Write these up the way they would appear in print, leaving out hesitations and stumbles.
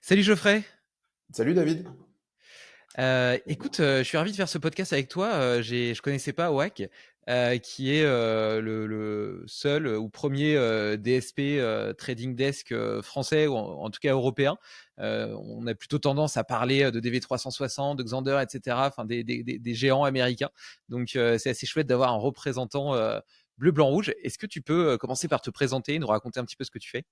Salut Geoffrey. Salut David. Écoute, je suis ravi de faire ce podcast avec toi. Je connaissais pas OAK, qui est le seul ou premier DSP trading desk français ou en tout cas européen. On a plutôt tendance à parler de DV360, de Xander, etc. Enfin des géants américains. Donc c'est assez chouette d'avoir un représentant bleu, blanc, rouge. Est-ce que tu peux commencer par te présenter, nous raconter un petit peu ce que tu fais?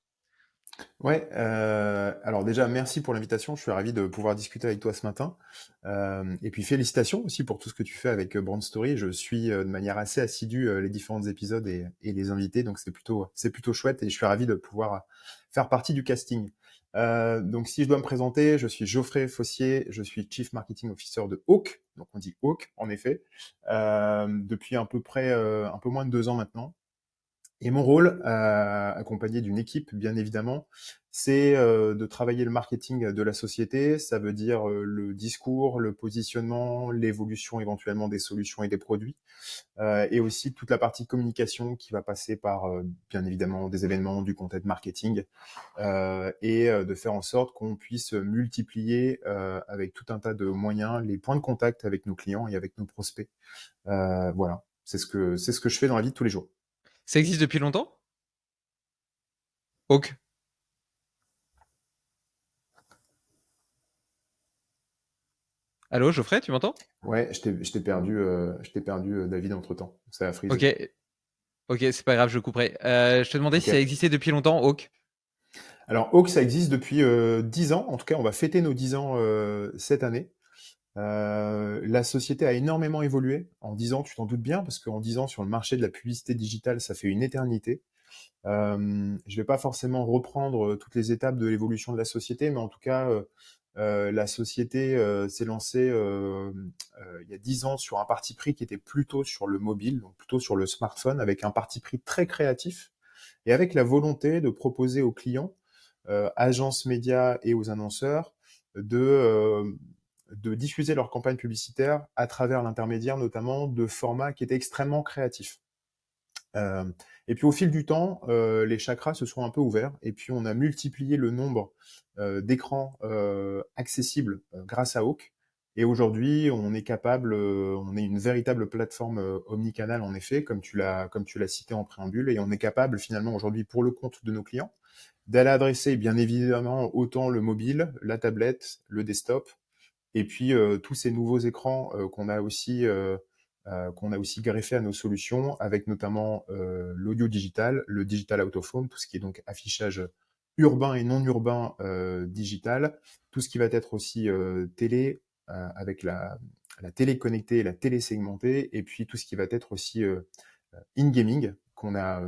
Ouais, alors déjà merci pour l'invitation, je suis ravi de pouvoir discuter avec toi ce matin. Et puis félicitations aussi pour tout ce que tu fais avec Brand Story. Je suis de manière assez assidue les différents épisodes et les invités, donc c'est plutôt chouette et je suis ravi de pouvoir faire partie du casting. Donc si je dois me présenter, je suis Geoffrey Fossier, je suis Chief Marketing Officer de Hawk, donc on dit Hawk en effet, depuis à peu près un peu moins de 2 ans maintenant. Et mon rôle, accompagné d'une équipe bien évidemment, c'est de travailler le marketing de la société. Ça veut dire le discours, le positionnement, l'évolution éventuellement des solutions et des produits, et aussi toute la partie communication qui va passer par bien évidemment des événements, du content marketing, et de faire en sorte qu'on puisse multiplier avec tout un tas de moyens les points de contact avec nos clients et avec nos prospects. Voilà, c'est ce que je fais dans la vie de tous les jours. Ça existe depuis longtemps? Ok. Allô, Geoffrey, tu m'entends? Ouais, je t'ai perdu, David, entre-temps. Ça a Ok. frisé. Ok, c'est pas grave, je couperai. Je te demandais si ça Ok. existait depuis longtemps, Hawk. Alors, Hawk, ça existe depuis 10 ans. En tout cas, on va fêter nos 10 ans cette année. La société a énormément évolué. En 10 ans, tu t'en doutes bien, parce qu'en 10 ans, sur le marché de la publicité digitale, ça fait une éternité. Je vais pas forcément reprendre toutes les étapes de l'évolution de la société, mais en tout cas, la société s'est lancée il y a 10 ans sur un parti pris qui était plutôt sur le mobile, donc plutôt sur le smartphone, avec un parti pris très créatif et avec la volonté de proposer aux clients, agences médias et aux annonceurs, de, euh, de diffuser leurs campagnes publicitaires à travers l'intermédiaire notamment de formats qui étaient extrêmement créatifs. Euh, et puis au fil du temps, les chakras se sont un peu ouverts et puis on a multiplié le nombre d'écrans accessibles grâce à Hawk. Et aujourd'hui, on est capable, on est une véritable plateforme omnicanal en effet, comme tu l'as cité en préambule, et on est capable finalement aujourd'hui pour le compte de nos clients d'aller adresser bien évidemment autant le mobile, la tablette, le desktop, et puis tous ces nouveaux écrans qu'on a aussi greffé à nos solutions, avec notamment l'audio digital, le digital out of home, tout ce qui est donc affichage urbain et non urbain digital, tout ce qui va être aussi télé, avec la télé connectée et la télé segmentée, et puis tout ce qui va être aussi in-gaming, qu'on a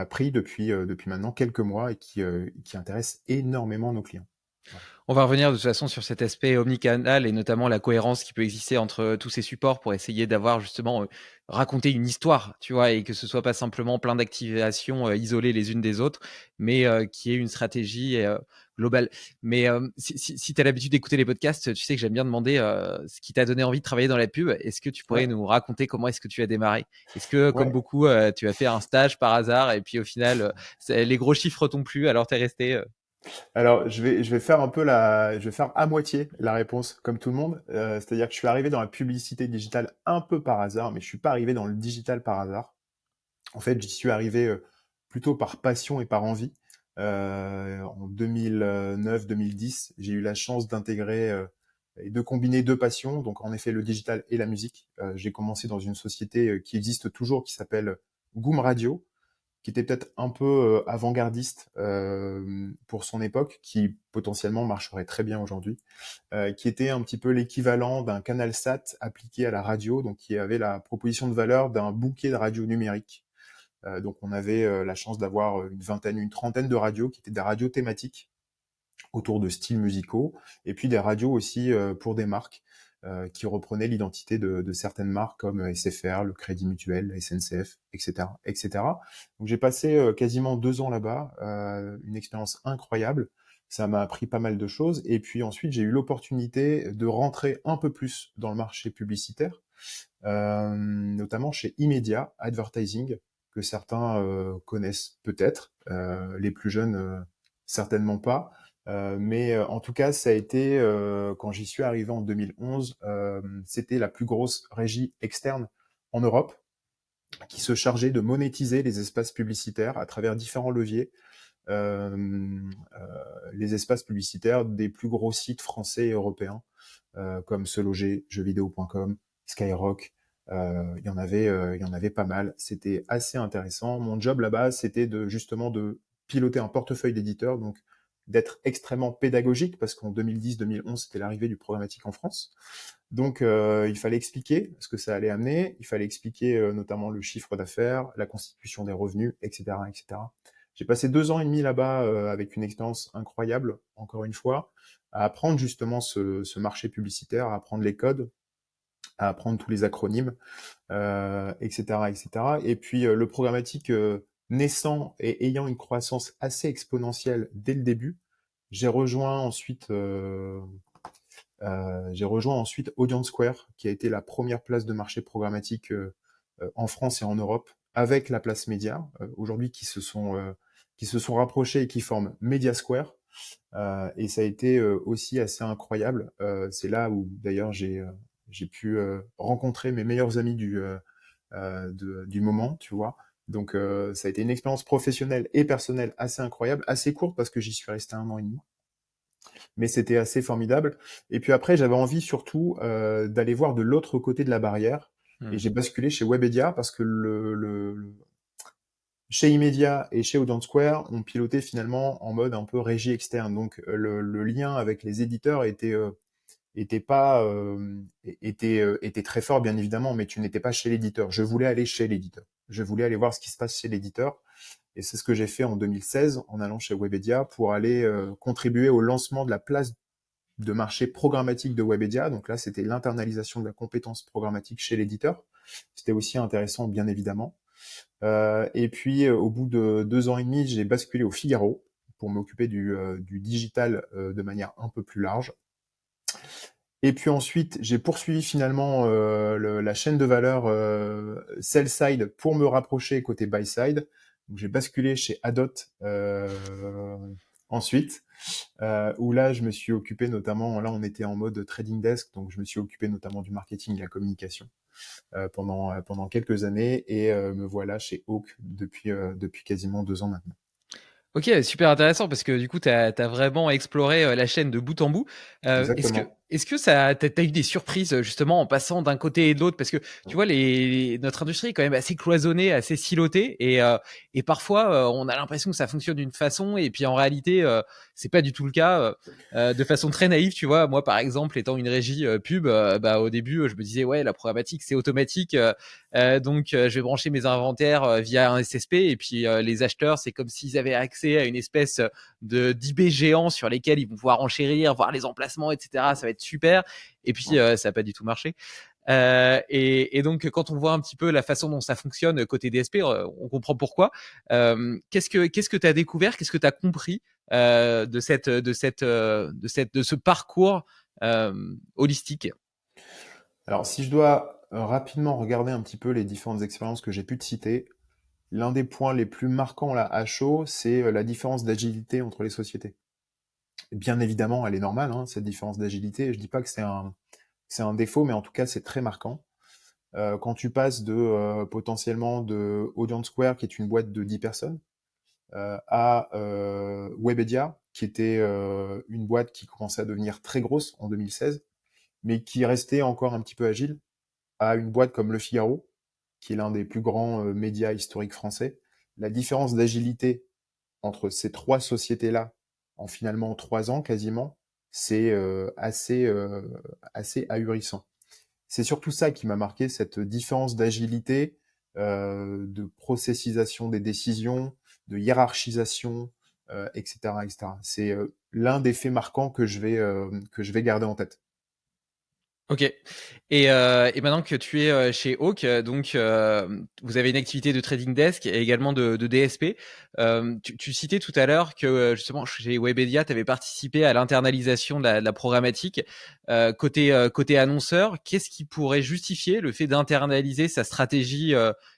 pris depuis maintenant quelques mois et qui intéresse énormément nos clients. Voilà. On va revenir de toute façon sur cet aspect omnicanal et notamment la cohérence qui peut exister entre tous ces supports pour essayer d'avoir justement raconter une histoire, tu vois, et que ce soit pas simplement plein d'activations isolées les unes des autres, mais qui ait une stratégie globale. Mais si tu as l'habitude d'écouter les podcasts, tu sais que j'aime bien demander ce qui t'a donné envie de travailler dans la pub. Est-ce que tu pourrais Ouais, nous raconter comment est-ce que tu as démarré? Est-ce que, comme ouais. beaucoup, tu as fait un stage par hasard et puis au final, les gros chiffres t'ont plu, alors t'es resté Alors, je vais faire à moitié la réponse, comme tout le monde. C'est-à-dire que je suis arrivé dans la publicité digitale un peu par hasard, mais je suis pas arrivé dans le digital par hasard. En fait, j'y suis arrivé plutôt par passion et par envie. En 2009-2010, j'ai eu la chance d'intégrer et de combiner deux passions, donc en effet le digital et la musique. J'ai commencé dans une société qui existe toujours, qui s'appelle Goom Radio, qui était peut-être un peu avant-gardiste pour son époque, qui potentiellement marcherait très bien aujourd'hui, qui était un petit peu l'équivalent d'un canal sat appliqué à la radio, donc qui avait la proposition de valeur d'un bouquet de radios numériques. Donc on avait la chance d'avoir une vingtaine, une trentaine de radios qui étaient des radios thématiques autour de styles musicaux, et puis des radios aussi pour des marques qui reprenaient l'identité de certaines marques comme SFR, le Crédit Mutuel, la SNCF, etc., etc. Donc j'ai passé quasiment 2 ans là-bas, une expérience incroyable. Ça m'a appris pas mal de choses. Et puis ensuite, j'ai eu l'opportunité de rentrer un peu plus dans le marché publicitaire, notamment chez Immedia Advertising, que certains connaissent peut-être, les plus jeunes certainement pas. Mais en tout cas, ça a été, quand j'y suis arrivé en 2011, c'était la plus grosse régie externe en Europe qui se chargeait de monétiser les espaces publicitaires à travers différents leviers, les espaces publicitaires des plus gros sites français et européens, comme Se Loger, jeuxvideo.com, Skyrock. Il y en avait pas mal. C'était assez intéressant. Mon job là-bas, c'était de justement de piloter un portefeuille d'éditeurs, donc d'être extrêmement pédagogique, parce qu'en 2010-2011, c'était l'arrivée du programmatique en France. Donc, il fallait expliquer ce que ça allait amener. Il fallait expliquer notamment le chiffre d'affaires, la constitution des revenus, etc., etc. J'ai passé 2 ans et demi là-bas avec une expérience incroyable, encore une fois, à apprendre justement ce marché publicitaire, à apprendre les codes, à apprendre tous les acronymes, etc., etc. Et puis le programmatique naissant et ayant une croissance assez exponentielle dès le début, j'ai rejoint ensuite, euh, j'ai rejoint ensuite Audience Square, qui a été la première place de marché programmatique en France et en Europe, avec la place média, aujourd'hui qui se sont rapprochés et qui forment Media Square. Et ça a été aussi assez incroyable. C'est là où d'ailleurs j'ai pu rencontrer mes meilleurs amis du moment, tu vois. Donc ça a été une expérience professionnelle et personnelle assez incroyable, assez courte parce que j'y suis resté 1 an et demi, mais c'était assez formidable. Et puis après, j'avais envie surtout d'aller voir de l'autre côté de la barrière, et Hmm. j'ai basculé chez Webedia parce que chez Immedia et chez Audience Square, on pilotait finalement en mode un peu régie externe. Donc le lien avec les éditeurs était pas était très fort bien évidemment, mais tu n'étais pas chez l'éditeur. Je voulais aller chez l'éditeur. Je voulais aller voir ce qui se passe chez l'éditeur, et c'est ce que j'ai fait en 2016 en allant chez Webedia pour aller contribuer au lancement de la place de marché programmatique de Webedia. Donc là, c'était l'internalisation de la compétence programmatique chez l'éditeur. C'était aussi intéressant, bien évidemment. Et puis, au bout de 2 ans et demi, j'ai basculé au Figaro pour m'occuper du digital de manière un peu plus large. Et puis ensuite, j'ai poursuivi finalement la chaîne de valeur sell side pour me rapprocher côté buy side. Donc j'ai basculé chez Adot ensuite, où là je me suis occupé notamment, là on était en mode trading desk, donc je me suis occupé notamment du marketing et de la communication pendant quelques années, et me voilà chez Hawk depuis quasiment 2 ans maintenant. Ok, super intéressant parce que du coup, tu as vraiment exploré la chaîne de bout en bout. Exactement. Est-ce que ça, t'as eu des surprises justement en passant d'un côté et de l'autre? Parce que tu vois, notre industrie est quand même assez cloisonnée, assez silotée, et parfois on a l'impression que ça fonctionne d'une façon, et puis en réalité, c'est pas du tout le cas. De façon très naïve, tu vois, moi par exemple, étant une régie pub, bah, au début, je me disais, ouais, la programmatique c'est automatique. Donc, je vais brancher mes inventaires via un SSP, et puis les acheteurs, c'est comme s'ils avaient accès à une espèce de d'IB géant sur lesquels ils vont pouvoir enchérir, voir les emplacements, etc. Ça va être super. Et puis, ça n'a pas du tout marché. Et donc, quand on voit un petit peu la façon dont ça fonctionne côté DSP, on comprend pourquoi. Qu'est-ce que tu as découvert? Qu'est-ce que tu as compris de ce parcours holistique? Alors, si je dois rapidement regarder un petit peu les différentes expériences que j'ai pu te citer, l'un des points les plus marquants là à chaud, c'est la différence d'agilité entre les sociétés. Bien évidemment, elle est normale, hein, cette différence d'agilité. Je dis pas que c'est un défaut, mais en tout cas, c'est très marquant. Quand tu passes de potentiellement de Audience Square, qui est une boîte de 10 personnes, à Webedia, qui était une boîte qui commençait à devenir très grosse en 2016, mais qui restait encore un petit peu agile, à une boîte comme Le Figaro, qui est l'un des plus grands médias historiques français. La différence d'agilité entre ces trois sociétés-là, en finalement 3 ans quasiment, c'est assez ahurissant. C'est surtout ça qui m'a marqué, cette différence d'agilité, de processisation des décisions, de hiérarchisation, etc., etc. C'est l'un des faits marquants que je vais garder en tête. Ok. Et maintenant que tu es chez Hawk, donc vous avez une activité de trading desk et également de DSP. Tu citais tout à l'heure que justement chez Webedia, tu avais participé à l'internalisation de la programmatique. Côté annonceur, qu'est-ce qui pourrait justifier le fait d'internaliser sa stratégie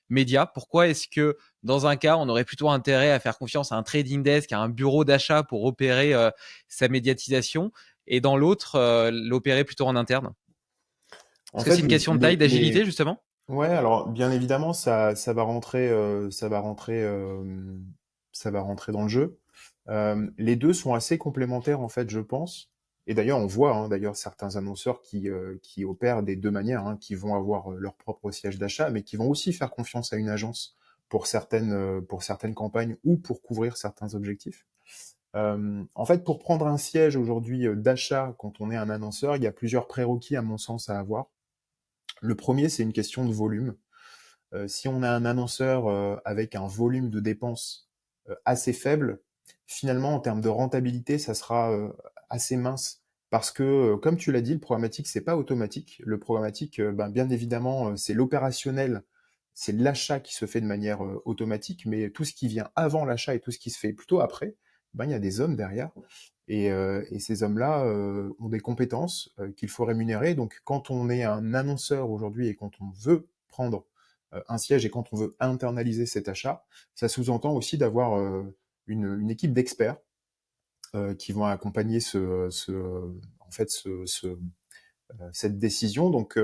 média? Pourquoi est-ce que dans un cas, on aurait plutôt intérêt à faire confiance à un trading desk, à un bureau d'achat pour opérer sa médiatisation, et dans l'autre, l'opérer plutôt en interne? En Est-ce que c'est fait, une question de taille, d'agilité, justement? ouais, alors bien évidemment, ça va rentrer, ça va rentrer dans le jeu. Les deux sont assez complémentaires en fait, je pense. Et d'ailleurs, on voit d'ailleurs certains annonceurs qui opèrent des deux manières, qui vont avoir leur propre siège d'achat, mais qui vont aussi faire confiance à une agence pour certaines campagnes ou pour couvrir certains objectifs. En fait, pour prendre un siège aujourd'hui d'achat quand on est un annonceur, il y a plusieurs prérequis à mon sens à avoir. Le premier, c'est une question de volume. Si on a un annonceur avec un volume de dépenses assez faible, finalement, en termes de rentabilité, ça sera assez mince. Parce que, comme tu l'as dit, le programmatique, c'est pas automatique. Le programmatique, bien évidemment, c'est l'opérationnel, c'est l'achat qui se fait de manière automatique, mais tout ce qui vient avant l'achat et tout ce qui se fait plutôt après, il y a des hommes derrière. Et ces hommes-là ont des compétences qu'il faut rémunérer. Donc, quand on est un annonceur aujourd'hui et quand on veut prendre un siège et quand on veut internaliser cet achat, ça sous-entend aussi d'avoir une équipe d'experts qui vont accompagner en fait, cette décision. Donc,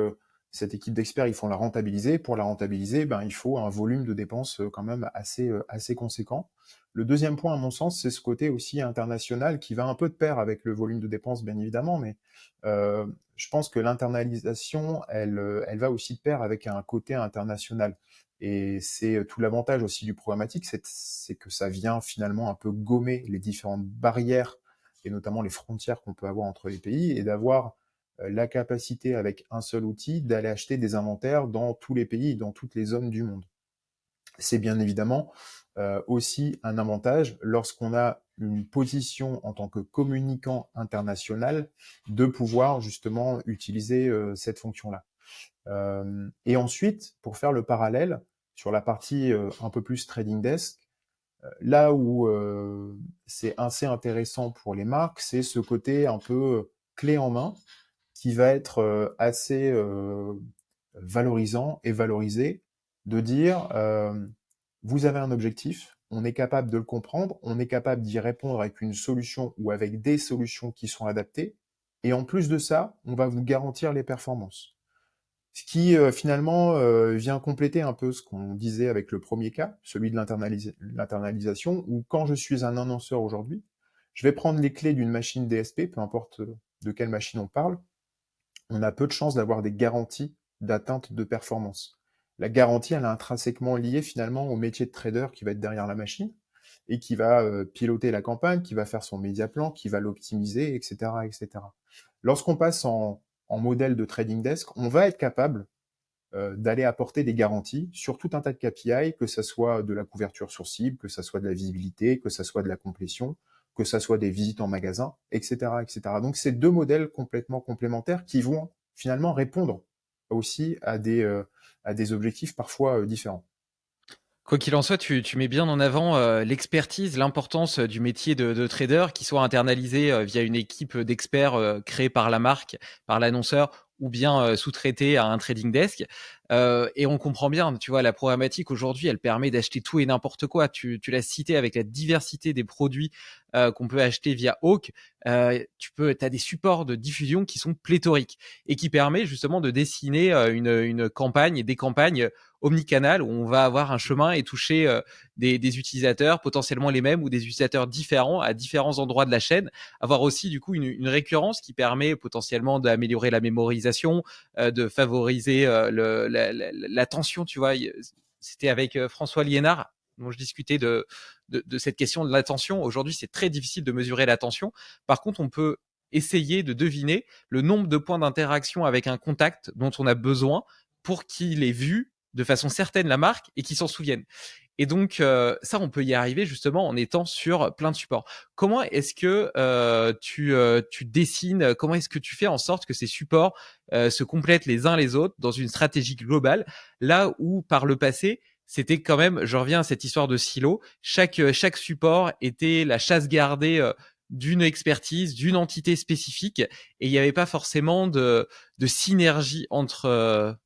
cette équipe d'experts, ils font la rentabiliser. Pour la rentabiliser, il faut un volume de dépenses quand même assez conséquent. Le deuxième point, à mon sens, c'est ce côté aussi international qui va un peu de pair avec le volume de dépenses, bien évidemment, mais je pense que l'internalisation, elle va aussi de pair avec un côté international. Et c'est tout l'avantage aussi du programmatique, c'est que ça vient finalement un peu gommer les différentes barrières et notamment les frontières qu'on peut avoir entre les pays et d'avoir la capacité avec un seul outil d'aller acheter des inventaires dans tous les pays, dans toutes les zones du monde. C'est bien évidemment aussi un avantage lorsqu'on a une position en tant que communicant international de pouvoir justement utiliser cette fonction-là. Et ensuite, pour faire le parallèle sur la partie un peu plus trading desk, là où c'est assez intéressant pour les marques, c'est ce côté un peu clé en main qui va être assez valorisant et valorisé, de dire vous avez un objectif, on est capable de le comprendre, on est capable d'y répondre avec une solution ou avec des solutions qui sont adaptées, et en plus de ça, on va vous garantir les performances. Ce qui finalement vient compléter un peu ce qu'on disait avec le premier cas, celui de l'internalisation, où quand je suis un annonceur aujourd'hui, je vais prendre les clés d'une machine DSP, peu importe de quelle machine on parle, on a peu de chances d'avoir des garanties d'atteinte de performance. La garantie, elle est intrinsèquement liée finalement au métier de trader qui va être derrière la machine et qui va piloter la campagne, qui va faire son média plan, qui va l'optimiser, etc., etc. Lorsqu'on passe en modèle de trading desk, on va être capable d'aller apporter des garanties sur tout un tas de KPI, que ça soit de la couverture sur cible, que ça soit de la visibilité, que ça soit de la complétion, que ça soit des visites en magasin, etc., etc. Donc c'est deux modèles complètement complémentaires qui vont finalement répondre aussi à des objectifs parfois différents. Quoi qu'il en soit, tu mets bien en avant l'expertise, l'importance du métier de trader, qui soit internalisé via une équipe d'experts créée par la marque, par l'annonceur, ou bien sous-traité à un trading desk. Et on comprend bien, tu vois, la programmatique aujourd'hui, elle permet d'acheter tout et n'importe quoi. Tu l'as cité avec la diversité des produits qu'on peut acheter via Hawk. T'as des supports de diffusion qui sont pléthoriques et qui permet justement de dessiner une campagne et des campagnes omnicanal où on va avoir un chemin et toucher des utilisateurs potentiellement les mêmes ou des utilisateurs différents à différents endroits de la chaîne. Avoir aussi du coup une récurrence qui permet potentiellement d'améliorer la mémorisation, de favoriser l'attention. Tu vois, c'était avec François Liénard dont je discutais de cette question de l'attention. Aujourd'hui, c'est très difficile de mesurer l'attention. Par contre, on peut essayer de deviner le nombre de points d'interaction avec un contact dont on a besoin pour qu'il ait vu de façon certaine la marque et qu'ils s'en souviennent. Et donc, ça, on peut y arriver justement en étant sur plein de supports. Comment est-ce que tu dessines, comment est-ce que tu fais en sorte que ces supports se complètent les uns les autres dans une stratégie globale, là où par le passé, c'était quand même, je reviens à cette histoire de silo, chaque support était la chasse gardée d'une expertise, d'une entité spécifique, et il n'y avait pas forcément de synergie entre.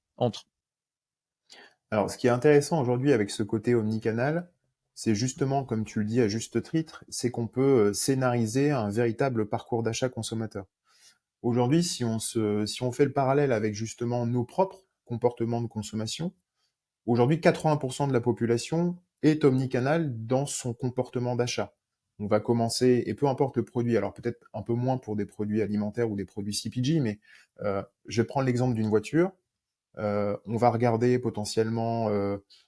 Alors, ce qui est intéressant aujourd'hui avec ce côté omnicanal, c'est justement, comme tu le dis à juste titre, c'est qu'on peut scénariser un véritable parcours d'achat consommateur. Aujourd'hui, si on fait le parallèle avec justement nos propres comportements de consommation, aujourd'hui, 80% de la population est omnicanal dans son comportement d'achat. On va commencer, et peu importe le produit, alors peut-être un peu moins pour des produits alimentaires ou des produits CPG, mais je vais prendre l'exemple d'une voiture. On va regarder potentiellement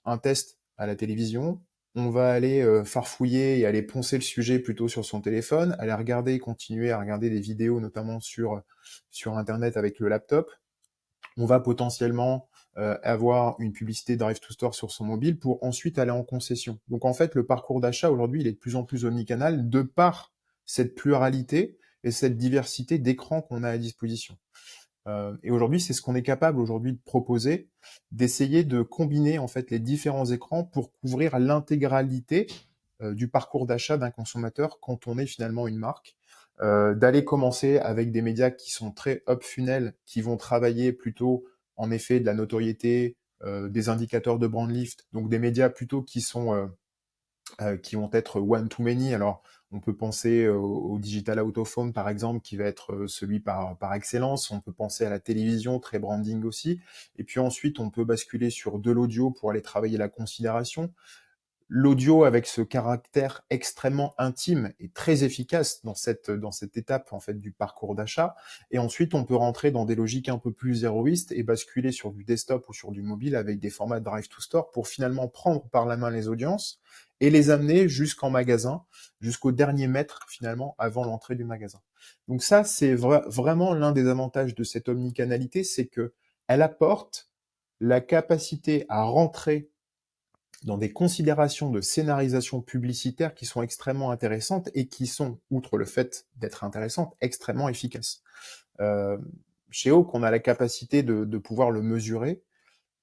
un test à la télévision. On va aller farfouiller et aller poncer le sujet plutôt sur son téléphone, aller regarder, continuer à regarder des vidéos, notamment sur Internet avec le laptop. On va potentiellement avoir une publicité Drive to Store sur son mobile pour ensuite aller en concession. Donc en fait, le parcours d'achat aujourd'hui, il est de plus en plus omnicanal de par cette pluralité et cette diversité d'écrans qu'on a à disposition. Et aujourd'hui, c'est ce qu'on est capable aujourd'hui de proposer, d'essayer de combiner en fait les différents écrans pour couvrir l'intégralité du parcours d'achat d'un consommateur quand on est finalement une marque. D'aller commencer avec des médias qui sont très up funnel, qui vont travailler plutôt en effet de la notoriété, des indicateurs de brand lift, donc des médias plutôt qui vont être one to many. Alors, on peut penser au digital out of home, par exemple, qui va être celui par excellence. On peut penser à la télévision, très branding aussi. Et puis ensuite, on peut basculer sur de l'audio pour aller travailler la considération. L'audio avec ce caractère extrêmement intime est très efficace dans cette étape en fait du parcours d'achat. Et ensuite, on peut rentrer dans des logiques un peu plus héroïstes et basculer sur du desktop ou sur du mobile avec des formats Drive to Store pour finalement prendre par la main les audiences et les amener jusqu'en magasin, jusqu'au dernier mètre finalement avant l'entrée du magasin. Donc ça, c'est vraiment l'un des avantages de cette omnicanalité, c'est que elle apporte la capacité à rentrer dans des considérations de scénarisation publicitaire qui sont extrêmement intéressantes et qui sont, outre le fait d'être intéressantes, extrêmement efficaces. Euh, Chez Oak, on a la capacité de pouvoir le mesurer.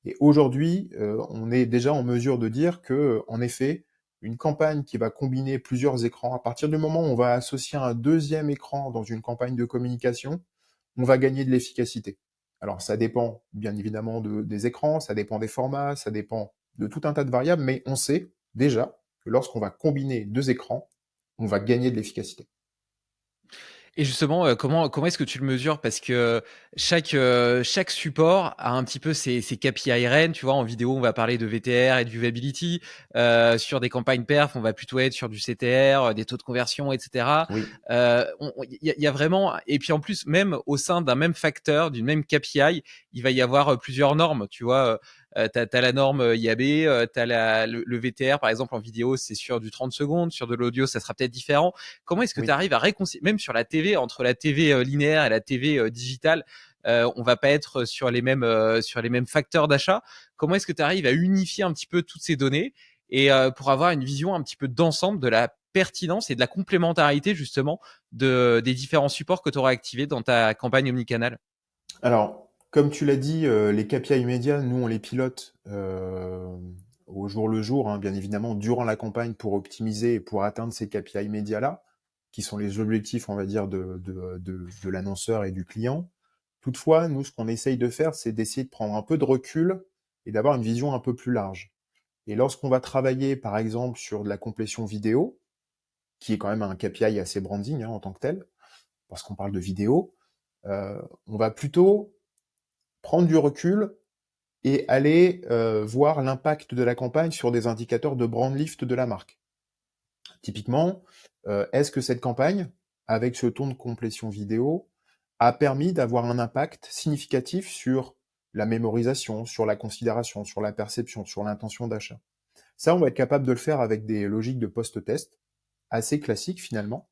Et aujourd'hui, on est déjà en mesure de dire que, en effet, une campagne qui va combiner plusieurs écrans, à partir du moment où on va associer un deuxième écran dans une campagne de communication, on va gagner de l'efficacité. Alors ça dépend bien évidemment des écrans, ça dépend des formats, ça dépend de tout un tas de variables, mais on sait déjà que lorsqu'on va combiner deux écrans, on va gagner de l'efficacité. Et justement, comment est-ce que tu le mesures? Parce que chaque support a un petit peu ses KPI REN. Tu vois, en vidéo, on va parler de VTR et de viewability. Sur des campagnes perf, on va plutôt être sur du CTR, des taux de conversion, etc. Oui, Il y a vraiment, et puis en plus, même au sein d'un même facteur, d'une même KPI, il va y avoir plusieurs normes. Tu vois, t'as la norme IAB, t'as le VTR, par exemple, en vidéo, c'est sur du 30 secondes. Sur de l'audio, ça sera peut-être différent. Comment est-ce que tu oui. arrives à réconcilier, même sur la TV, entre la TV linéaire et la TV digitale, on va pas être sur les mêmes facteurs d'achat. Comment est-ce que tu arrives à unifier un petit peu toutes ces données et pour avoir une vision un petit peu d'ensemble de la pertinence et de la complémentarité justement des différents supports que tu auras activés dans ta campagne omnicanal? Alors, comme tu l'as dit, les KPI médias, nous, on les pilote au jour le jour, hein, bien évidemment, durant la campagne pour optimiser et pour atteindre ces KPI médias-là, qui sont les objectifs, on va dire, de l'annonceur et du client. Toutefois, nous, ce qu'on essaye de faire, c'est d'essayer de prendre un peu de recul et d'avoir une vision un peu plus large. Et lorsqu'on va travailler, par exemple, sur de la complétion vidéo, qui est quand même un KPI assez branding hein, en tant que tel, parce qu'on parle de vidéo, on va plutôt prendre du recul et aller voir l'impact de la campagne sur des indicateurs de brand lift de la marque. Typiquement, est-ce que cette campagne, avec ce ton de complétion vidéo, a permis d'avoir un impact significatif sur la mémorisation, sur la considération, sur la perception, sur l'intention d'achat? Ça, on va être capable de le faire avec des logiques de post-test assez classiques finalement,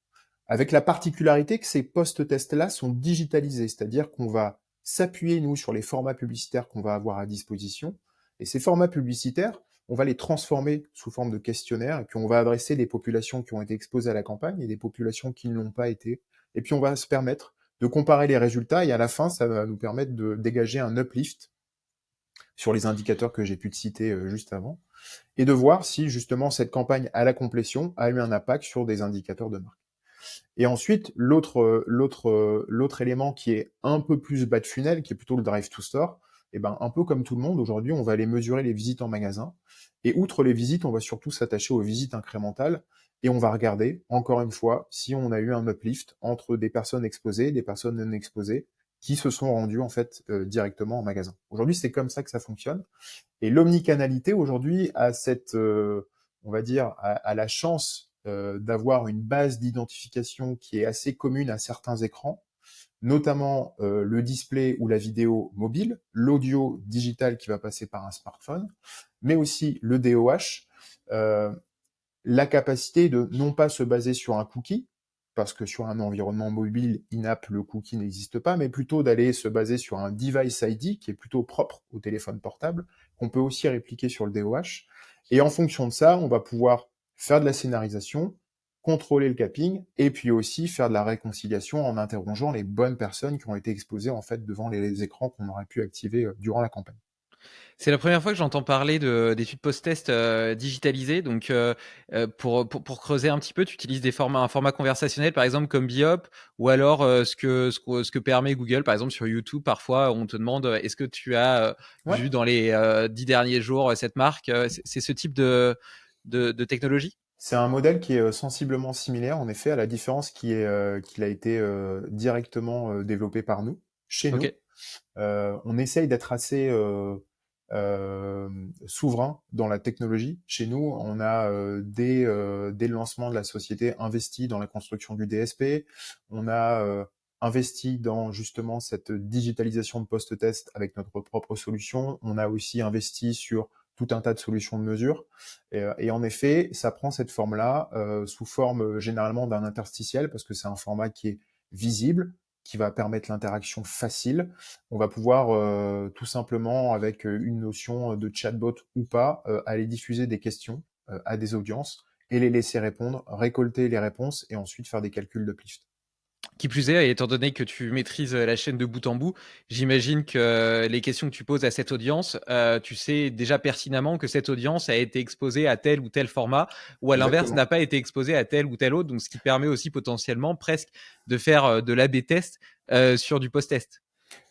avec la particularité que ces post-tests-là sont digitalisés, c'est-à-dire qu'on va s'appuyer, nous, sur les formats publicitaires qu'on va avoir à disposition, et ces formats publicitaires, on va les transformer sous forme de questionnaires, et puis on va adresser des populations qui ont été exposées à la campagne et des populations qui ne l'ont pas été. Et puis on va se permettre de comparer les résultats, et à la fin, ça va nous permettre de dégager un uplift sur les indicateurs que j'ai pu te citer juste avant, et de voir si justement cette campagne à la complétion a eu un impact sur des indicateurs de marque. Et ensuite, l'autre élément qui est un peu plus bas de funnel, qui est plutôt le drive to store, et ben, un peu comme tout le monde, aujourd'hui, on va aller mesurer les visites en magasin. Et outre les visites, on va surtout s'attacher aux visites incrémentales, et on va regarder, encore une fois, si on a eu un uplift entre des personnes exposées, des personnes non exposées, qui se sont rendues, en fait, directement en magasin. Aujourd'hui, c'est comme ça que ça fonctionne. Et l'omnicanalité, aujourd'hui, a on va dire, a la chance d'avoir une base d'identification qui est assez commune à certains écrans, notamment le display ou la vidéo mobile, l'audio digital qui va passer par un smartphone, mais aussi le DOH, euh, la capacité de non pas se baser sur un cookie, parce que sur un environnement mobile in-app, le cookie n'existe pas, mais plutôt d'aller se baser sur un device ID qui est plutôt propre au téléphone portable, qu'on peut aussi répliquer sur le DOH. Et en fonction de ça, on va pouvoir faire de la scénarisation, contrôler le capping, et puis aussi faire de la réconciliation en interrogeant les bonnes personnes qui ont été exposées en fait devant les écrans qu'on aurait pu activer durant la campagne. C'est la première fois que j'entends parler d'études post-test digitalisées. Donc, pour creuser un petit peu, tu utilises un format conversationnel, par exemple, comme Biop, ou alors ce que permet Google, par exemple, sur YouTube. Parfois, on te demande est-ce que tu as Ouais, vu dans les 10 derniers jours cette marque. C'est ce type de technologie? c'est un modèle qui est sensiblement similaire, en effet, à la différence qu'il a été directement développé par nous, chez Ok. nous. On essaye d'être assez euh, souverain dans la technologie. Chez nous, on a dès le lancement de la société investi dans la construction du DSP. On a investi dans justement cette digitalisation de post-test avec notre propre solution. On a aussi investi sur tout un tas de solutions de mesure. Et en effet, ça prend cette forme-là sous forme généralement d'un interstitiel parce que c'est un format qui est visible, qui va permettre l'interaction facile. On va pouvoir tout simplement, avec une notion de chatbot ou pas, aller diffuser des questions à des audiences et les laisser répondre, récolter les réponses et ensuite faire des calculs de plift. Qui plus est, étant donné que tu maîtrises la chaîne de bout en bout, j'imagine que les questions que tu poses à cette audience, tu sais déjà pertinemment que cette audience a été exposée à tel ou tel format, ou à l'inverse n'a Exactement. pas été exposée à tel ou tel autre, donc ce qui permet aussi potentiellement presque de faire de l'A/B test sur du post-test.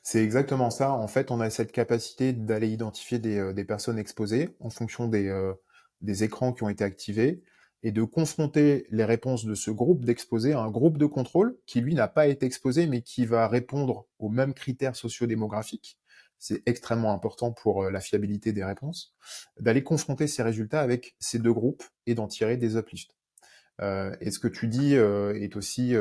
C'est exactement ça. En fait, on a cette capacité d'aller identifier des personnes exposées en fonction des écrans qui ont été activés et de confronter les réponses de ce groupe d'exposés à un groupe de contrôle qui, lui, n'a pas été exposé, mais qui va répondre aux mêmes critères sociodémographiques. C'est extrêmement important pour la fiabilité des réponses, d'aller confronter ces résultats avec ces deux groupes et d'en tirer des uplifts. Et ce que tu dis est aussi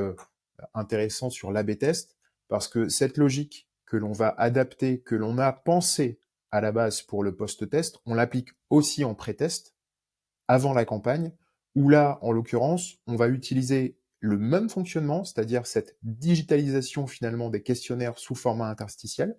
intéressant sur l'A/B test, parce que cette logique que l'on va adapter, que l'on a pensé à la base pour le post-test, on l'applique aussi en pré-test, avant la campagne, où là, en l'occurrence, on va utiliser le même fonctionnement, c'est-à-dire cette digitalisation finalement des questionnaires sous format interstitiel,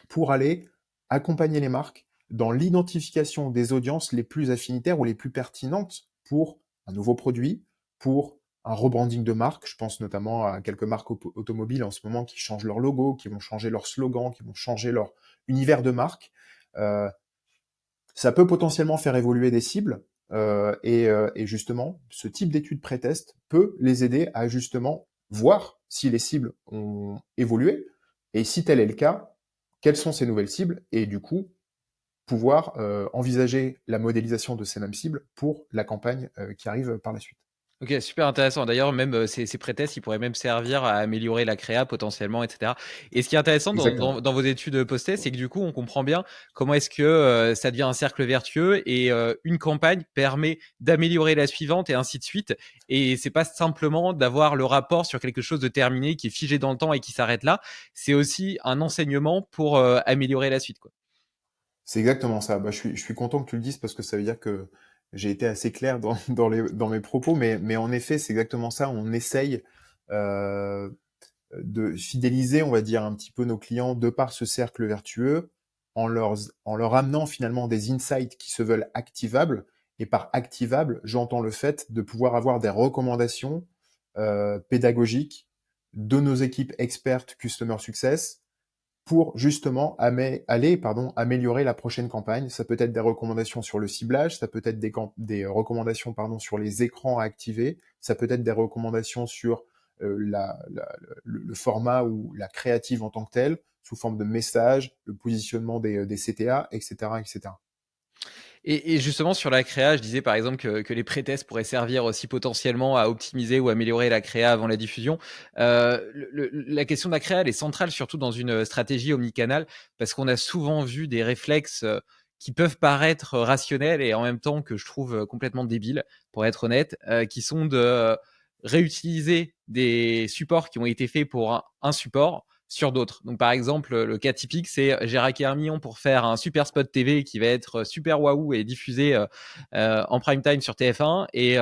pour aller accompagner les marques dans l'identification des audiences les plus affinitaires ou les plus pertinentes pour un nouveau produit, pour un rebranding de marque. Je pense notamment à quelques marques automobiles en ce moment qui changent leur logo, qui vont changer leur slogan, qui vont changer leur univers de marque. Euh, Ça peut potentiellement faire évoluer des cibles. Et justement, ce type d'étude pré-test peut les aider à justement voir si les cibles ont évolué et si tel est le cas, quelles sont ces nouvelles cibles et du coup pouvoir envisager la modélisation de ces mêmes cibles pour la campagne qui arrive par la suite. Ok, super intéressant. D'ailleurs, même ces pré-tests, ils pourraient même servir à améliorer la créa potentiellement, etc. Et ce qui est intéressant Exactement. dans vos études post-test, c'est que du coup, on comprend bien comment est-ce que ça devient un cercle vertueux et une campagne permet d'améliorer la suivante et ainsi de suite. Et c'est pas simplement d'avoir le rapport sur quelque chose de terminé qui est figé dans le temps et qui s'arrête là. C'est aussi un enseignement pour améliorer la suite, quoi. C'est exactement ça. Bah, je suis content que tu le dises parce que ça veut dire que j'ai été assez clair dans mes propos, mais en effet, c'est exactement ça. On essaye euh, de fidéliser, on va dire, un petit peu nos clients de par ce cercle vertueux, en leur amenant finalement des insights qui se veulent activables. Et par activable, j'entends le fait de pouvoir avoir des recommandations pédagogiques de nos équipes expertes Customer Success pour justement améliorer la prochaine campagne. Ça peut être des recommandations sur le ciblage, ça peut être des recommandations sur les écrans à activer, ça peut être des recommandations sur le format ou la créative en tant que telle, sous forme de messages, le positionnement des CTA, etc., etc. Et justement, sur la créa, je disais par exemple que les pré-tests pourraient servir aussi potentiellement à optimiser ou améliorer la créa avant la diffusion. La question de la créa, elle est centrale, surtout dans une stratégie omnicanal, parce qu'on a souvent vu des réflexes qui peuvent paraître rationnels et en même temps que je trouve complètement débiles, pour être honnête, qui sont de réutiliser des supports qui ont été faits pour un support sur d'autres. Donc par exemple, le cas typique, c'est j'ai raqué 1 million pour faire un super spot TV qui va être super waouh et diffusé en prime time sur TF1. Et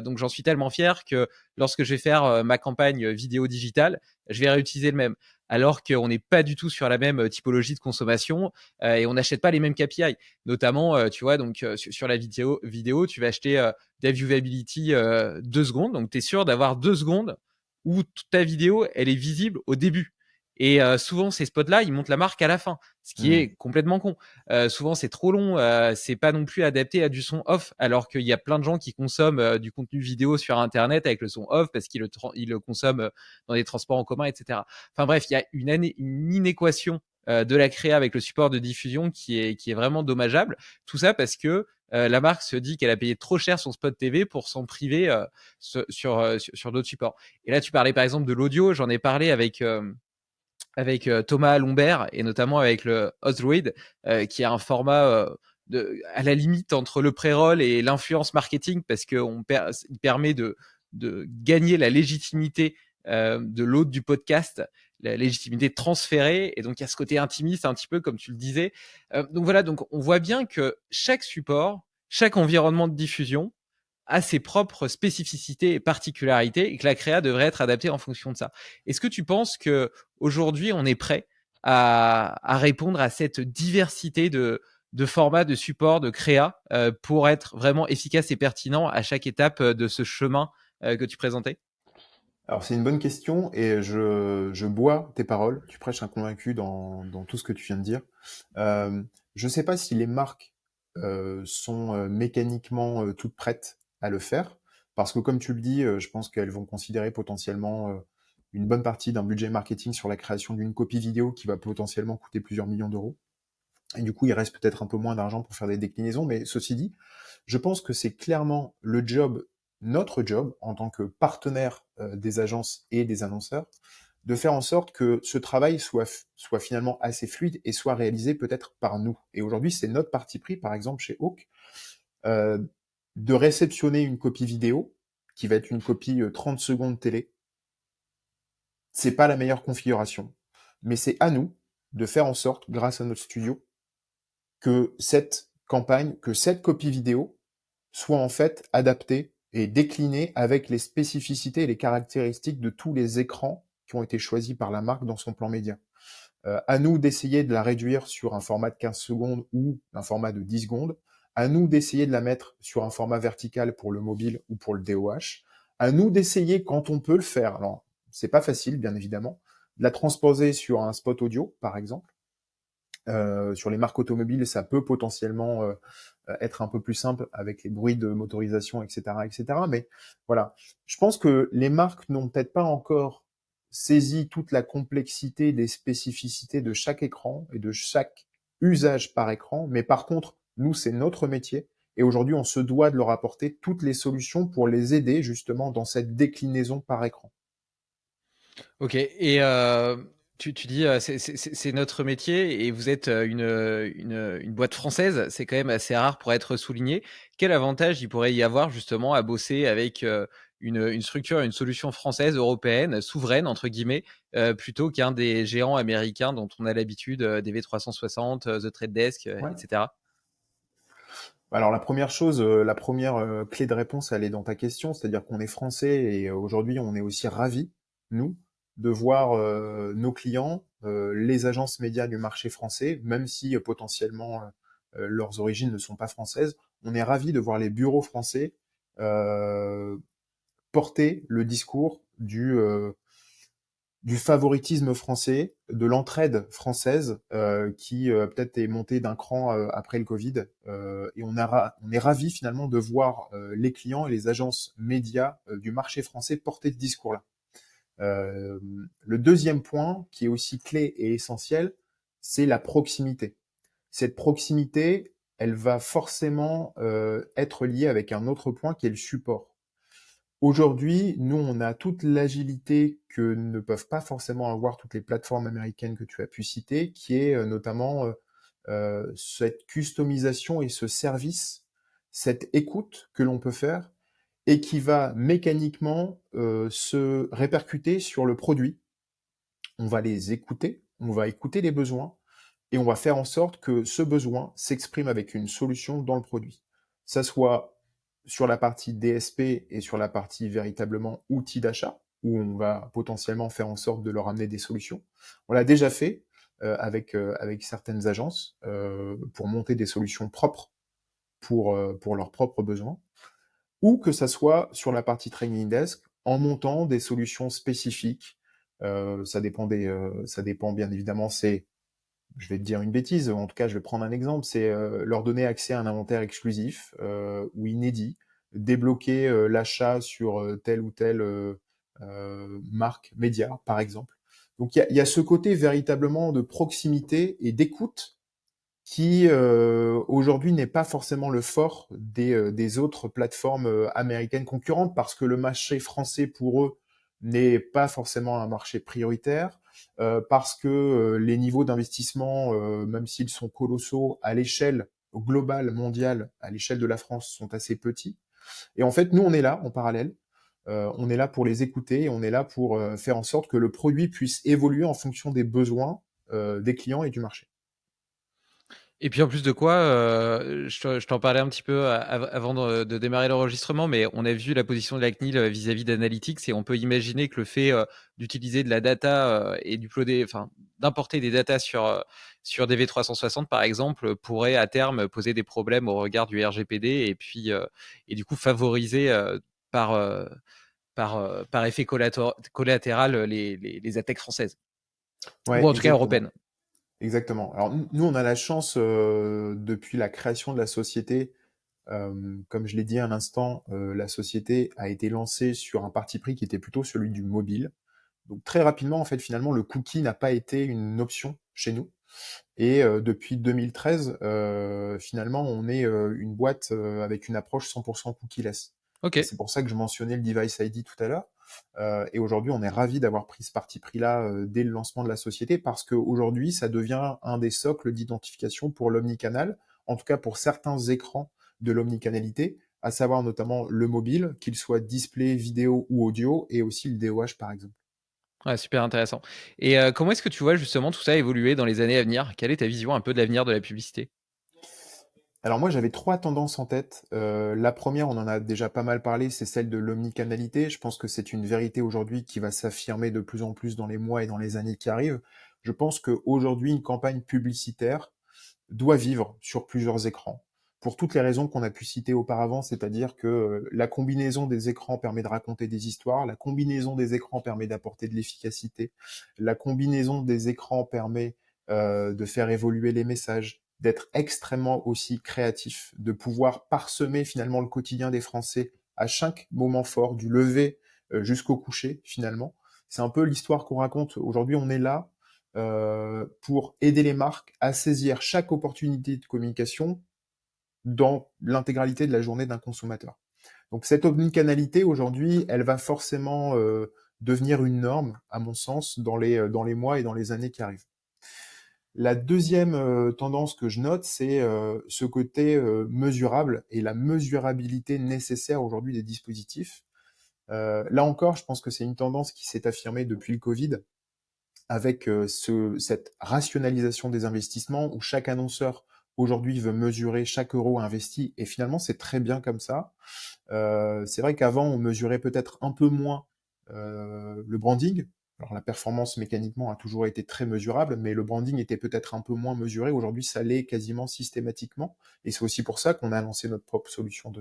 donc j'en suis tellement fier que lorsque je vais faire ma campagne vidéo digitale, je vais réutiliser le même. Alors qu'on n'est pas du tout sur la même typologie de consommation et on n'achète pas les mêmes KPI. Notamment, tu vois, donc sur la vidéo, tu vas acheter de la viewability 2 secondes. Donc tu es sûr d'avoir 2 secondes où toute ta vidéo, elle est visible au début. Et souvent, ces spots-là, ils montent la marque à la fin, ce qui Hmm. est complètement con. Souvent, c'est trop long, c'est pas non plus adapté à du son off, alors qu'il y a plein de gens qui consomment du contenu vidéo sur Internet avec le son off parce qu'ils le consomment dans des transports en commun, etc. Enfin bref, il y a une inéquation de la créa avec le support de diffusion qui est vraiment dommageable. Tout ça parce que la marque se dit qu'elle a payé trop cher son spot TV pour s'en priver sur d'autres supports. Et là, tu parlais par exemple de l'audio, j'en ai parlé avec Thomas Lombert et notamment avec le Osdroid, qui est un format à la limite entre le pré-roll et l'influence marketing parce qu'il permet de gagner la légitimité de l'hôte du podcast, la légitimité transférée, et donc il y a ce côté intimiste un petit peu comme tu le disais. Donc voilà, donc on voit bien que chaque support, chaque environnement de diffusion a ses propres spécificités et particularités et que la créa devrait être adaptée en fonction de ça. Est-ce que tu penses que aujourd'hui on est prêt à répondre à cette diversité de formats, de supports, de créa pour être vraiment efficace et pertinent à chaque étape de ce chemin que tu présentais? Alors c'est une bonne question et je bois tes paroles. Tu prêches un convaincu dans tout ce que tu viens de dire. Je ne sais pas si les marques sont mécaniquement toutes prêtes à le faire, parce que comme tu le dis, je pense qu'elles vont considérer potentiellement une bonne partie d'un budget marketing sur la création d'une copie vidéo qui va potentiellement coûter plusieurs millions d'euros. Et du coup, il reste peut-être un peu moins d'argent pour faire des déclinaisons, mais ceci dit, je pense que c'est clairement notre job, en tant que partenaire des agences et des annonceurs, de faire en sorte que ce travail soit finalement assez fluide et soit réalisé peut-être par nous. Et aujourd'hui, c'est notre parti pris, par exemple chez Hawk, euh, de réceptionner une copie vidéo, qui va être une copie 30 secondes télé. C'est pas la meilleure configuration, mais c'est à nous de faire en sorte, grâce à notre studio, que cette campagne, que cette copie vidéo soit en fait adaptée et déclinée avec les spécificités et les caractéristiques de tous les écrans qui ont été choisis par la marque dans son plan média. À nous d'essayer de la réduire sur un format de 15 secondes ou un format de 10 secondes. À nous d'essayer de la mettre sur un format vertical pour le mobile ou pour le DOH. À nous d'essayer, quand on peut le faire, alors c'est pas facile bien évidemment, de la transposer sur un spot audio par exemple. Sur les marques automobiles, ça peut potentiellement être un peu plus simple avec les bruits de motorisation, etc., etc. Mais voilà, je pense que les marques n'ont peut-être pas encore saisi toute la complexité des spécificités de chaque écran et de chaque usage par écran. Mais par contre, nous, c'est notre métier. Et aujourd'hui, on se doit de leur apporter toutes les solutions pour les aider justement dans cette déclinaison par écran. Ok, et tu dis c'est notre métier et vous êtes une boîte française, c'est quand même assez rare pour être souligné. Quel avantage il pourrait y avoir justement à bosser avec une structure, une solution française, européenne, souveraine, entre guillemets, plutôt qu'un des géants américains dont on a l'habitude, DV360, The Trade Desk, Ouais. etc. Alors la première chose, la première clé de réponse, elle est dans ta question, c'est-à-dire qu'on est français et aujourd'hui on est aussi ravis, nous, de voir nos clients, les agences médias du marché français, même si potentiellement leurs origines ne sont pas françaises. On est ravis de voir les bureaux français euh, porter le discours du favoritisme français, de l'entraide française, qui peut-être est montée d'un cran après le Covid. Et on est ravis finalement de voir les clients et les agences médias du marché français porter ce discours-là. Euh, le deuxième point, qui est aussi clé et essentiel, c'est la proximité. Cette proximité, elle va forcément être liée avec un autre point qui est le support. Aujourd'hui, nous, on a toute l'agilité que ne peuvent pas forcément avoir toutes les plateformes américaines que tu as pu citer, qui est notamment cette customisation et ce service, cette écoute que l'on peut faire et qui va mécaniquement se répercuter sur le produit. On va les écouter, on va écouter les besoins et on va faire en sorte que ce besoin s'exprime avec une solution dans le produit. Ça soit sur la partie DSP et sur la partie véritablement outils d'achat, où on va potentiellement faire en sorte de leur amener des solutions. On l'a déjà fait avec certaines agences pour monter des solutions propres pour leurs propres besoins, ou que ça soit sur la partie training desk en montant des solutions spécifiques. Ça dépend bien évidemment. Je vais te dire une bêtise, en tout cas je vais prendre un exemple, c'est leur donner accès à un inventaire exclusif ou inédit, débloquer l'achat sur telle ou telle marque média, par exemple. Donc il y a ce côté véritablement de proximité et d'écoute qui aujourd'hui n'est pas forcément le fort des autres plateformes américaines concurrentes parce que le marché français pour eux n'est pas forcément un marché prioritaire, parce que les niveaux d'investissement, même s'ils sont colossaux à l'échelle globale, mondiale, à l'échelle de la France, sont assez petits. Et en fait, nous, on est là en parallèle. On est là pour les écouter et on est là pour faire en sorte que le produit puisse évoluer en fonction des besoins des clients et du marché. Et puis en plus de quoi, je t'en parlais un petit peu avant de démarrer l'enregistrement, mais on a vu la position de la CNIL vis-à-vis d'Analytics et on peut imaginer que le fait d'utiliser de la data et d'importer des datas sur DV360 par exemple pourrait à terme poser des problèmes au regard du RGPD et puis et du coup favoriser par, par effet collatéral les attaques françaises ou Ouais, en tout cas exactement. européennes. Exactement. Alors nous, on a la chance, depuis la création de la société, comme je l'ai dit à l'instant, la société a été lancée sur un parti pris qui était plutôt celui du mobile. Donc très rapidement, en fait, finalement, le cookie n'a pas été une option chez nous. Et depuis 2013, finalement, on est une boîte avec une approche 100% cookieless. Ok. Et c'est pour ça que je mentionnais le device ID tout à l'heure. Et aujourd'hui, on est ravi d'avoir pris ce parti pris-là dès le lancement de la société parce qu'aujourd'hui, ça devient un des socles d'identification pour l'omnicanal, en tout cas pour certains écrans de l'omnicanalité, à savoir notamment le mobile, qu'il soit display, vidéo ou audio, et aussi le DOH par exemple. Ouais, super intéressant. Et comment est-ce que tu vois justement tout ça évoluer dans les années à venir? Quelle est ta vision un peu de l'avenir de la publicité? Alors moi j'avais trois tendances en tête. La première, on en a déjà pas mal parlé, c'est celle de l'omnicanalité. Je pense que c'est une vérité aujourd'hui qui va s'affirmer de plus en plus dans les mois et dans les années qui arrivent. Je pense qu'aujourd'hui, une campagne publicitaire doit vivre sur plusieurs écrans. Pour toutes les raisons qu'on a pu citer auparavant, c'est-à-dire que la combinaison des écrans permet de raconter des histoires, la combinaison des écrans permet d'apporter de l'efficacité, la combinaison des écrans permet de faire évoluer les messages, d'être extrêmement aussi créatif, de pouvoir parsemer finalement le quotidien des Français à chaque moment fort, du lever jusqu'au coucher finalement. C'est un peu l'histoire qu'on raconte. Aujourd'hui, on est là pour aider les marques à saisir chaque opportunité de communication dans l'intégralité de la journée d'un consommateur. Donc cette omnicanalité aujourd'hui, elle va forcément devenir une norme, à mon sens, dans les mois et dans les années qui arrivent. La deuxième tendance que je note, c'est ce côté mesurable et la mesurabilité nécessaire aujourd'hui des dispositifs. Là encore, je pense que c'est une tendance qui s'est affirmée depuis le Covid, avec cette rationalisation des investissements où chaque annonceur aujourd'hui veut mesurer chaque euro investi et finalement c'est très bien comme ça. C'est vrai qu'avant on mesurait peut-être un peu moins le branding, Alors la performance mécaniquement a toujours été très mesurable, mais le branding était peut-être un peu moins mesuré. Aujourd'hui, ça l'est quasiment systématiquement. Et c'est aussi pour ça qu'on a lancé notre propre solution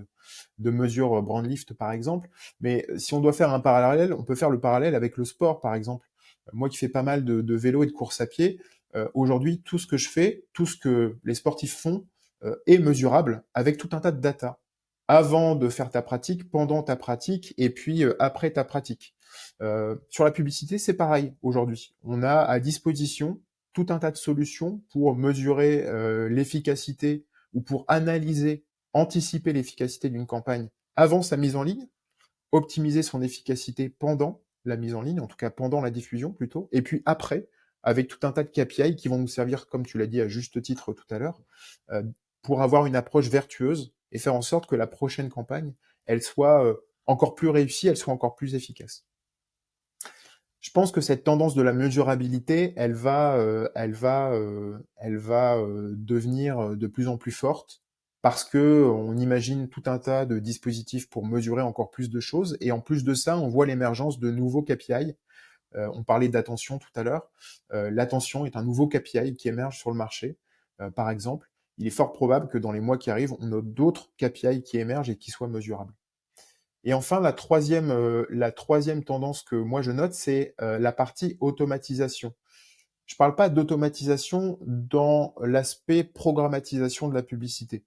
de mesure Brandlift, par exemple. Mais si on doit faire un parallèle, on peut faire le parallèle avec le sport, par exemple. Moi qui fais pas mal de vélo et de course à pied, aujourd'hui, tout ce que je fais, tout ce que les sportifs font, est mesurable avec tout un tas de data. Avant de faire ta pratique, pendant ta pratique, et puis après ta pratique. Sur la publicité, c'est pareil aujourd'hui. On a à disposition tout un tas de solutions pour mesurer l'efficacité ou pour analyser, anticiper l'efficacité d'une campagne avant sa mise en ligne, optimiser son efficacité pendant la mise en ligne, en tout cas pendant la diffusion plutôt, et puis après, avec tout un tas de KPI qui vont nous servir, comme tu l'as dit à juste titre tout à l'heure, euh, pour avoir une approche vertueuse et faire en sorte que la prochaine campagne, elle soit encore plus réussie, elle soit encore plus efficace. Je pense que cette tendance de la mesurabilité, elle va devenir de plus en plus forte parce que on imagine tout un tas de dispositifs pour mesurer encore plus de choses. Et en plus de ça, on voit l'émergence de nouveaux KPI. On parlait d'attention tout à l'heure. L'attention est un nouveau KPI qui émerge sur le marché. Par exemple, il est fort probable que dans les mois qui arrivent, on ait d'autres KPI qui émergent et qui soient mesurables. Et enfin, la troisième tendance que moi je note, c'est la partie automatisation. Je ne parle pas d'automatisation dans l'aspect programmatisation de la publicité.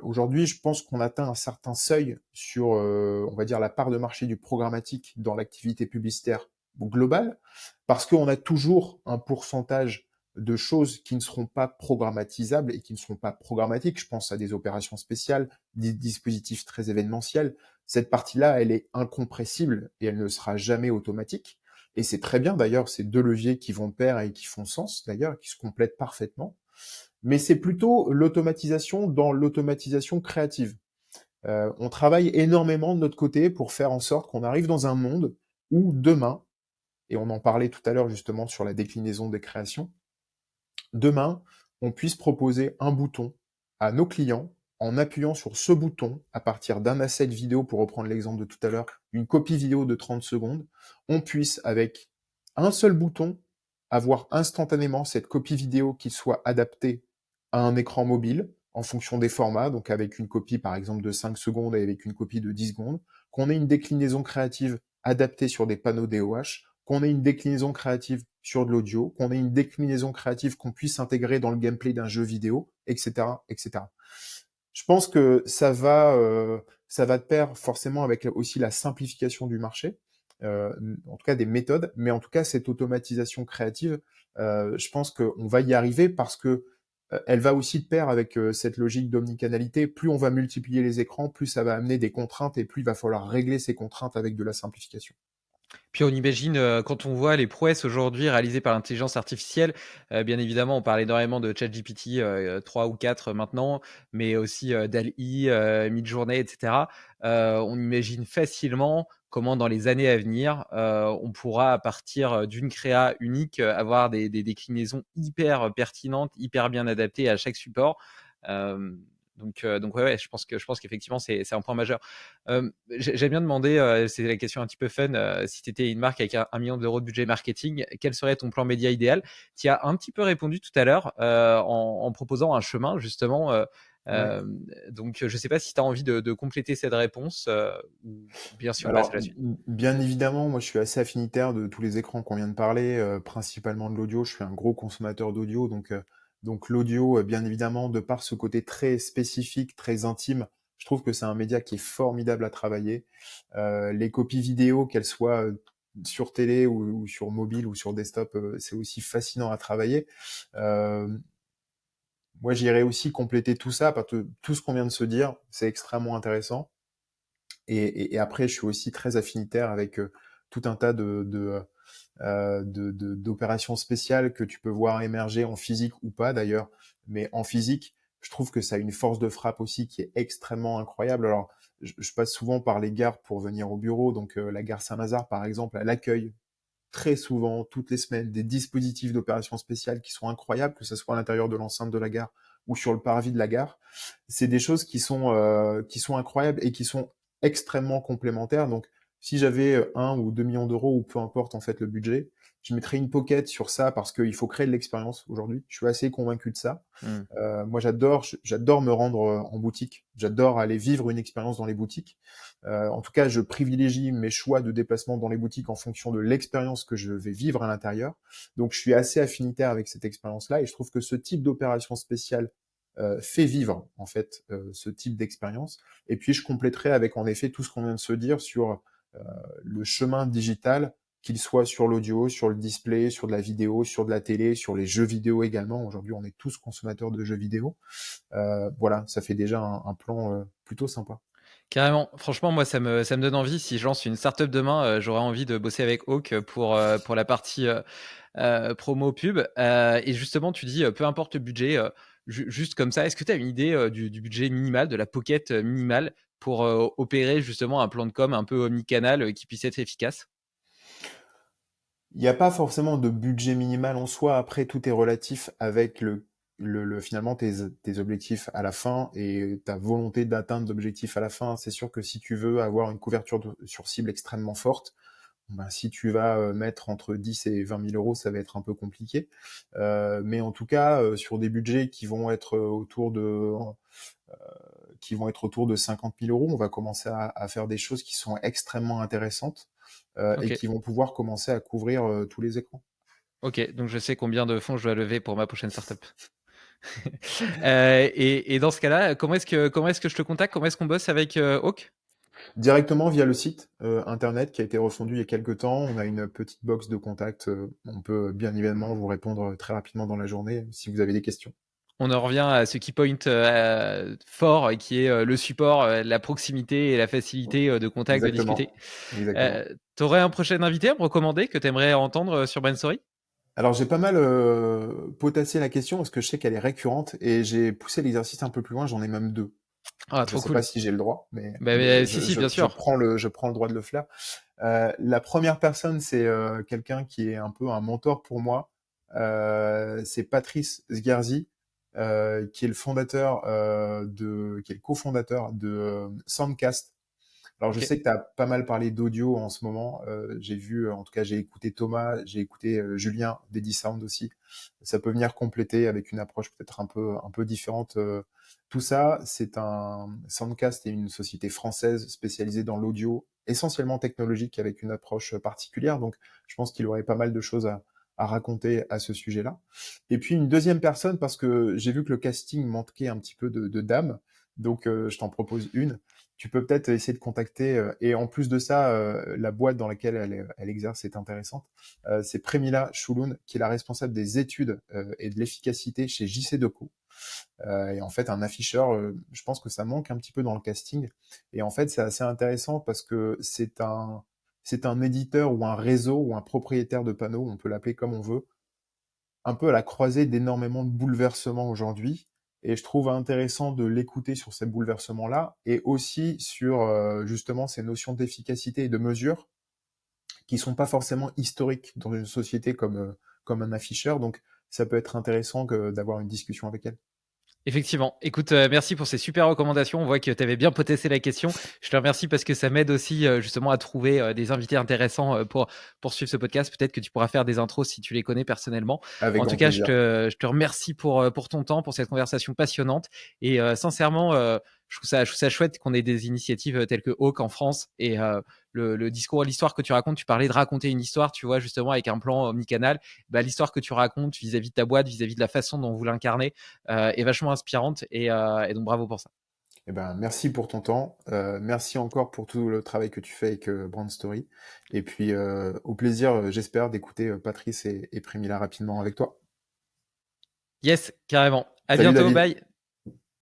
Aujourd'hui, je pense qu'on atteint un certain seuil sur, on va dire, la part de marché du programmatique dans l'activité publicitaire globale, parce qu'on a toujours un pourcentage de choses qui ne seront pas programmatisables et qui ne seront pas programmatiques. Je pense à des opérations spéciales, des dispositifs très événementiels. Cette partie-là, elle est incompressible et elle ne sera jamais automatique. Et c'est très bien d'ailleurs, ces deux leviers qui vont de pair et qui font sens d'ailleurs, qui se complètent parfaitement. Mais c'est plutôt l'automatisation dans l'automatisation créative. On travaille énormément de notre côté pour faire en sorte qu'on arrive dans un monde où demain, et on en parlait tout à l'heure justement sur la déclinaison des créations, demain, on puisse proposer un bouton à nos clients en appuyant sur ce bouton à partir d'un asset vidéo, pour reprendre l'exemple de tout à l'heure, une copie vidéo de 30 secondes, on puisse avec un seul bouton avoir instantanément cette copie vidéo qui soit adaptée à un écran mobile en fonction des formats, donc avec une copie par exemple de 5 secondes et avec une copie de 10 secondes, qu'on ait une déclinaison créative adaptée sur des panneaux DOH, qu'on ait une déclinaison créative sur de l'audio, qu'on ait une déclinaison créative qu'on puisse intégrer dans le gameplay d'un jeu vidéo, etc., etc. Je pense que ça va de pair forcément avec aussi la simplification du marché, en tout cas des méthodes, mais en tout cas cette automatisation créative, je pense qu'on va y arriver parce que elle va aussi de pair avec cette logique d'omnicanalité. Plus on va multiplier les écrans, plus ça va amener des contraintes et plus il va falloir régler ces contraintes avec de la simplification. Puis on imagine, quand on voit les prouesses aujourd'hui réalisées par l'intelligence artificielle, bien évidemment, on parle énormément de ChatGPT, 3 ou 4 maintenant, mais aussi, DALL-E, Midjourney et cetera. On imagine facilement comment dans les années à venir, on pourra à partir, d'une créa unique, avoir des déclinaisons hyper pertinentes, hyper bien adaptées à chaque support. Hem, donc ouais, je pense qu'effectivement c'est un point majeur. J'aime bien demander, c'est la question un petit peu fun, si tu étais une marque avec 1 million d'euros de budget marketing, quel serait ton plan média idéal? Tu y as un petit peu répondu tout à l'heure, en proposant un chemin justement, Ouais. donc je ne sais pas si tu as envie de compléter cette réponse, ou bien si on passe à Alors, la suite. bien évidemment, moi je suis assez affinitaire de tous les écrans qu'on vient de parler, principalement de l'audio. Je suis un gros consommateur d'audio, donc l'audio, bien évidemment, de par ce côté très spécifique, très intime, je trouve que c'est un média qui est formidable à travailler. Les copies vidéo, qu'elles soient sur télé ou sur mobile ou sur desktop, c'est aussi fascinant à travailler. Euh, Moi, j'irais aussi compléter tout ça, parce que tout ce qu'on vient de se dire, c'est extrêmement intéressant. Et après, je suis aussi très affinitaire avec tout un tas d'opérations spéciales que tu peux voir émerger en physique ou pas d'ailleurs, mais en physique, je trouve que ça a une force de frappe aussi qui est extrêmement incroyable. Alors, je passe souvent par les gares pour venir au bureau, donc la gare Saint-Lazare, par exemple, elle accueille très souvent, toutes les semaines, des dispositifs d'opérations spéciales qui sont incroyables, que ce soit à l'intérieur de l'enceinte de la gare ou sur le parvis de la gare. C'est des choses qui sont incroyables et qui sont extrêmement complémentaires. Donc, si j'avais 1 ou 2 millions d'euros ou peu importe en fait le budget, je mettrais une pocket sur ça parce qu'il faut créer de l'expérience aujourd'hui. Je suis assez convaincu de ça. Mmh. Moi, j'adore me rendre en boutique. J'adore aller vivre une expérience dans les boutiques. En tout cas, je privilégie mes choix de déplacement dans les boutiques en fonction de l'expérience que je vais vivre à l'intérieur. Donc, je suis assez affinitaire avec cette expérience-là et je trouve que ce type d'opération spéciale fait vivre en fait ce type d'expérience. Et puis, je compléterai avec en effet tout ce qu'on vient de se dire sur le chemin digital, qu'il soit sur l'audio, sur le display, sur de la vidéo, sur de la télé, sur les jeux vidéo également. Aujourd'hui, on est tous consommateurs de jeux vidéo. Voilà, ça fait déjà un plan plutôt sympa. Carrément. Franchement, moi, ça me donne envie. Si je lance une startup demain, j'aurais envie de bosser avec Hawk pour la partie promo pub. Et justement, tu dis, peu importe le budget, juste comme ça, est-ce que tu as une idée du budget minimal, de la pocket minimale pour opérer justement un plan de com un peu omnicanal qui puisse être efficace? Il n'y a pas forcément de budget minimal en soi. Après, tout est relatif avec finalement tes objectifs à la fin et ta volonté d'atteindre l'objectif à la fin. C'est sûr que si tu veux avoir une couverture sur cible extrêmement forte, ben, si tu vas mettre entre 10 et 20 000 euros, ça va être un peu compliqué. Mais en tout cas, sur des budgets qui vont être autour de 50 000 euros, on va commencer à faire des choses qui sont extrêmement intéressantes et Ok. qui vont pouvoir commencer à couvrir tous les écrans. Ok, donc je sais combien de fonds je dois lever pour ma prochaine startup. Et dans ce cas-là, comment est-ce que je te contacte? Comment est-ce qu'on bosse avec Hawk? Directement via le site internet qui a été refondu il y a quelques temps, on a une petite box de contact. On peut bien évidemment vous répondre très rapidement dans la journée si vous avez des questions. On en revient à ce key point fort qui est le support, la proximité et la facilité de contact, de discuter. Exactement, exactement. Tu aurais un prochain invité à me recommander que tu aimerais entendre sur Brain Story? Alors j'ai pas mal potassé la question parce que je sais qu'elle est récurrente et j'ai poussé l'exercice un peu plus loin, j'en ai même deux. Ah, Je trop sais pas cool. si j'ai le droit, mais, Bah, mais si, si, bien sûr. je prends le droit de le faire. La première personne, c'est quelqu'un qui est un peu un mentor pour moi. C'est Patrice Sgarzi, qui est qui est le cofondateur de Soundcast. Alors, je Ok. sais que tu as pas mal parlé d'audio en ce moment. J'ai vu, en tout cas, j'ai écouté Thomas, j'ai écouté Julien d'Edisound aussi. Ça peut venir compléter avec une approche peut-être un peu différente. Tout ça, Soundcast est une société française spécialisée dans l'audio, essentiellement technologique, avec une approche particulière. Donc, je pense qu'il aurait pas mal de choses à raconter à ce sujet-là. Et puis, une deuxième personne, parce que j'ai vu que le casting manquait un petit peu de dames. Donc, je t'en propose une. Tu peux peut-être essayer de contacter, et en plus de ça, la boîte dans laquelle elle exerce est intéressante. C'est Premila Chouloun, qui est la responsable des études et de l'efficacité chez JC Deco. Et en fait, un afficheur, je pense que ça manque un petit peu dans le casting. Et en fait, c'est assez intéressant parce que c'est un éditeur ou un réseau ou un propriétaire de panneaux, on peut l'appeler comme on veut, un peu à la croisée d'énormément de bouleversements aujourd'hui. Et je trouve intéressant de l'écouter sur ces bouleversements-là et aussi sur justement ces notions d'efficacité et de mesure qui sont pas forcément historiques dans une société comme un afficheur. Donc ça peut être intéressant d'avoir une discussion avec elle. Effectivement. Écoute, merci pour ces super recommandations. On voit que tu avais bien potassé la question. Je te remercie parce que ça m'aide aussi justement à trouver des invités intéressants pour suivre ce podcast. Peut-être que tu pourras faire des intros si tu les connais personnellement. Avec En tout grand cas, plaisir. je te remercie pour ton temps, pour cette conversation passionnante. Et sincèrement, je trouve ça chouette qu'on ait des initiatives telles que Hawk en France. Et le discours, l'histoire que tu racontes, tu parlais de raconter une histoire, tu vois, justement, avec un plan omnicanal. Bah, l'histoire que tu racontes vis-à-vis de ta boîte, vis-à-vis de la façon dont vous l'incarnez, est vachement inspirante et donc bravo pour ça. Eh ben, merci pour ton temps. Merci encore pour tout le travail que tu fais avec Brand Story. Et puis, au plaisir, j'espère, d'écouter Patrice et Primila rapidement avec toi. Yes, carrément. À Salut bientôt, David. bye.